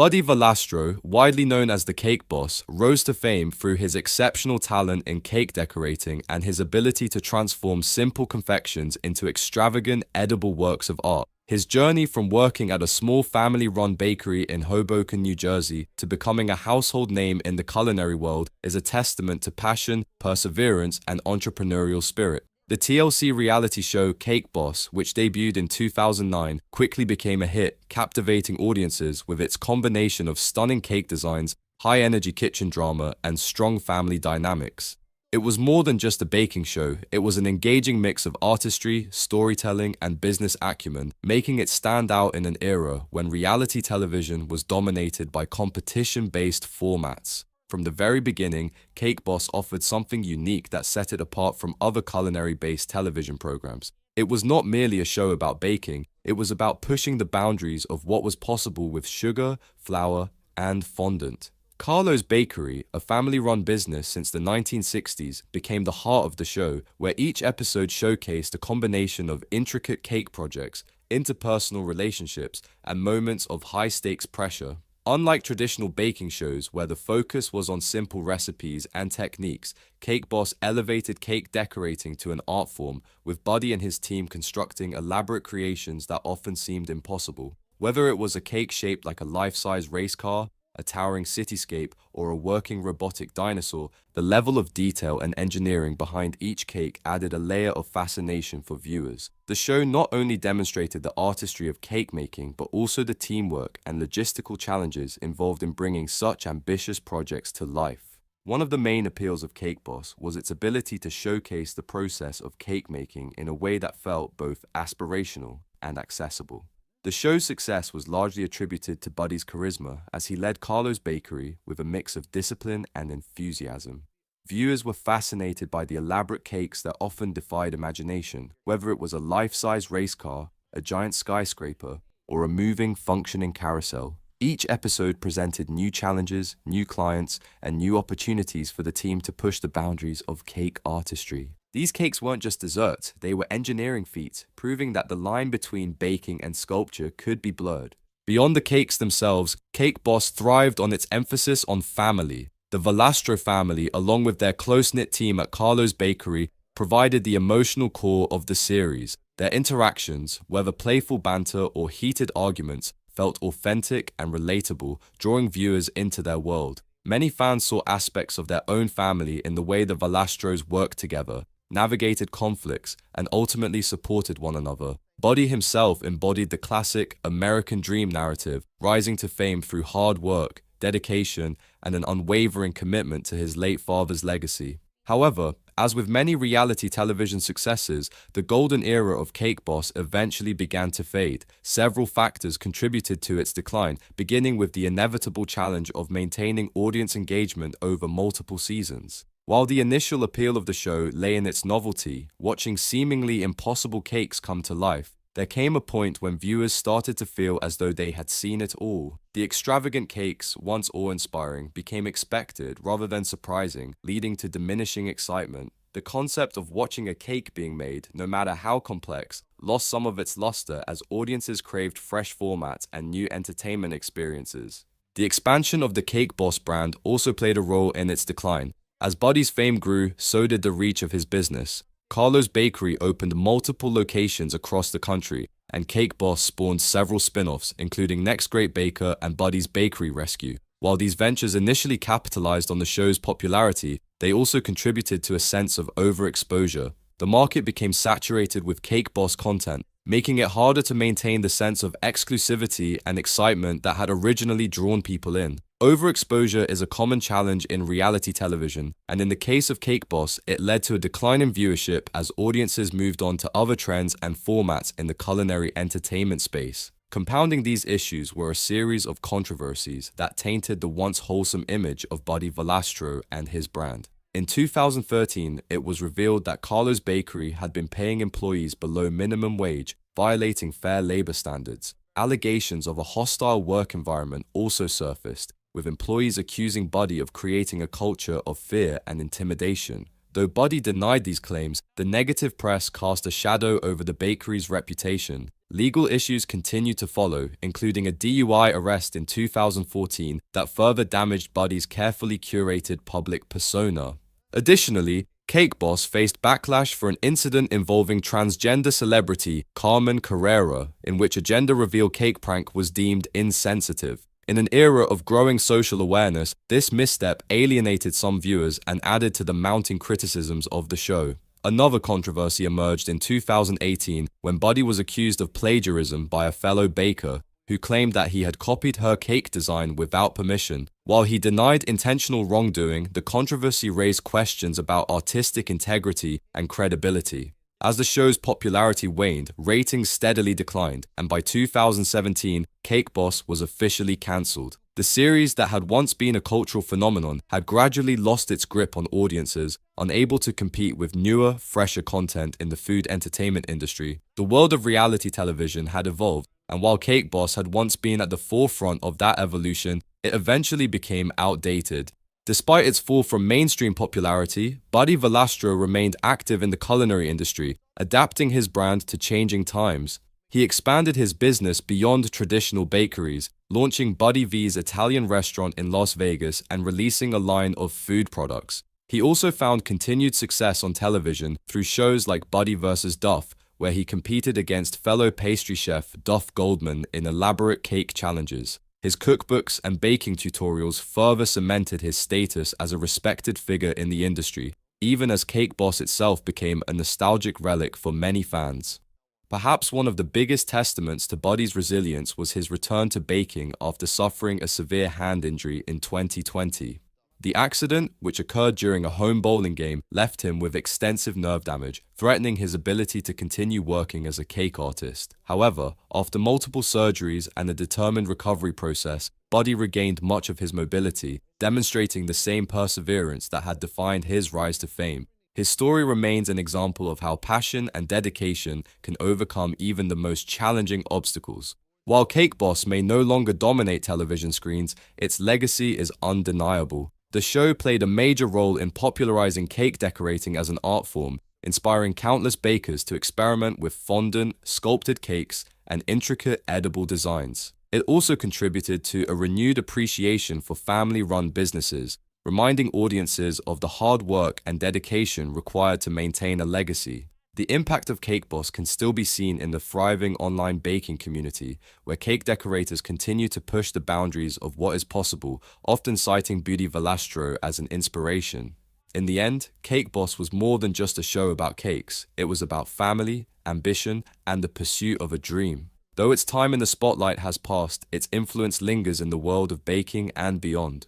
Buddy Valastro, widely known as the Cake Boss, rose to fame through his exceptional talent in cake decorating and his ability to transform simple confections into extravagant, edible works of art. His journey from working at a small family-run bakery in Hoboken, New Jersey, to becoming a household name in the culinary world is a testament to passion, perseverance, and entrepreneurial spirit. The TLC reality show Cake Boss, which debuted in 2009, quickly became a hit, captivating audiences with its combination of stunning cake designs, high-energy kitchen drama, and strong family dynamics. It was more than just a baking show, it was an engaging mix of artistry, storytelling, and business acumen, making it stand out in an era when reality television was dominated by competition-based formats. From the very beginning, Cake Boss offered something unique that set it apart from other culinary-based television programs. It was not merely a show about baking, it was about pushing the boundaries of what was possible with sugar, flour, and fondant. Carlo's Bakery, a family-run business since the 1960s, became the heart of the show, where each episode showcased a combination of intricate cake projects, interpersonal relationships, and moments of high-stakes pressure. Unlike traditional baking shows where the focus was on simple recipes and techniques, Cake Boss elevated cake decorating to an art form, with Buddy and his team constructing elaborate creations that often seemed impossible. Whether it was a cake shaped like a life-size race car, a towering cityscape, or a working robotic dinosaur, the level of detail and engineering behind each cake added a layer of fascination for viewers. The show not only demonstrated the artistry of cake making, but also the teamwork and logistical challenges involved in bringing such ambitious projects to life. One of the main appeals of Cake Boss was its ability to showcase the process of cake making in a way that felt both aspirational and accessible. The show's success was largely attributed to Buddy's charisma as he led Carlo's Bakery with a mix of discipline and enthusiasm. Viewers were fascinated by the elaborate cakes that often defied imagination, whether it was a life-size race car, a giant skyscraper, or a moving, functioning carousel. Each episode presented new challenges, new clients, and new opportunities for the team to push the boundaries of cake artistry. These cakes weren't just desserts, they were engineering feats, proving that the line between baking and sculpture could be blurred. Beyond the cakes themselves, Cake Boss thrived on its emphasis on family. The Valastro family, along with their close-knit team at Carlo's Bakery, provided the emotional core of the series. Their interactions, whether playful banter or heated arguments, felt authentic and relatable, drawing viewers into their world. Many fans saw aspects of their own family in the way the Valastros worked together, navigated conflicts, and ultimately supported one another. Buddy himself embodied the classic American dream narrative, rising to fame through hard work, dedication, and an unwavering commitment to his late father's legacy. However, as with many reality television successes, the golden era of Cake Boss eventually began to fade. Several factors contributed to its decline, beginning with the inevitable challenge of maintaining audience engagement over multiple seasons. While the initial appeal of the show lay in its novelty, watching seemingly impossible cakes come to life, there came a point when viewers started to feel as though they had seen it all. The extravagant cakes, once awe-inspiring, became expected rather than surprising, leading to diminishing excitement. The concept of watching a cake being made, no matter how complex, lost some of its luster as audiences craved fresh formats and new entertainment experiences. The expansion of the Cake Boss brand also played a role in its decline. As Buddy's fame grew, so did the reach of his business. Carlo's Bakery opened multiple locations across the country, and Cake Boss spawned several spin-offs, including Next Great Baker and Buddy's Bakery Rescue. While these ventures initially capitalized on the show's popularity, they also contributed to a sense of overexposure. The market became saturated with Cake Boss content, making it harder to maintain the sense of exclusivity and excitement that had originally drawn people in. Overexposure is a common challenge in reality television, and in the case of Cake Boss, it led to a decline in viewership as audiences moved on to other trends and formats in the culinary entertainment space. Compounding these issues were a series of controversies that tainted the once wholesome image of Buddy Valastro and his brand. In 2013, it was revealed that Carlo's Bakery had been paying employees below minimum wage, violating fair labor standards. Allegations of a hostile work environment also surfaced, with employees accusing Buddy of creating a culture of fear and intimidation. Though Buddy denied these claims, the negative press cast a shadow over the bakery's reputation. legal issues continued to follow, including a DUI arrest in 2014 that further damaged Buddy's carefully curated public persona. Additionally, Cake Boss faced backlash for an incident involving transgender celebrity Carmen Carrera, in which a gender reveal cake prank was deemed insensitive. In an era of growing social awareness, this misstep alienated some viewers and added to the mounting criticisms of the show. Another controversy emerged in 2018 when Buddy was accused of plagiarism by a fellow baker who claimed that he had copied her cake design without permission. While he denied intentional wrongdoing, the controversy raised questions about artistic integrity and credibility. As the show's popularity waned, ratings steadily declined, and by 2017, Cake Boss was officially cancelled. The series that had once been a cultural phenomenon had gradually lost its grip on audiences, unable to compete with newer, fresher content in the food entertainment industry. The world of reality television had evolved, and while Cake Boss had once been at the forefront of that evolution, it eventually became outdated. Despite its fall from mainstream popularity, Buddy Valastro remained active in the culinary industry, adapting his brand to changing times. He expanded his business beyond traditional bakeries, launching Buddy V's Italian restaurant in Las Vegas and releasing a line of food products. He also found continued success on television through shows like Buddy vs. Duff, where he competed against fellow pastry chef Duff Goldman in elaborate cake challenges. His cookbooks and baking tutorials further cemented his status as a respected figure in the industry, even as Cake Boss itself became a nostalgic relic for many fans. Perhaps one of the biggest testaments to Buddy's resilience was his return to baking after suffering a severe hand injury in 2020. The accident, which occurred during a home bowling game, left him with extensive nerve damage, threatening his ability to continue working as a cake artist. However, after multiple surgeries and a determined recovery process, Buddy regained much of his mobility, demonstrating the same perseverance that had defined his rise to fame. His story remains an example of how passion and dedication can overcome even the most challenging obstacles. While Cake Boss may no longer dominate television screens, its legacy is undeniable. The show played a major role in popularizing cake decorating as an art form, inspiring countless bakers to experiment with fondant, sculpted cakes, and intricate edible designs. It also contributed to a renewed appreciation for family-run businesses, reminding audiences of the hard work and dedication required to maintain a legacy. The impact of Cake Boss can still be seen in the thriving online baking community, where cake decorators continue to push the boundaries of what is possible, often citing Buddy Valastro as an inspiration. In the end, Cake Boss was more than just a show about cakes. It was about family, ambition, and the pursuit of a dream. Though its time in the spotlight has passed, its influence lingers in the world of baking and beyond.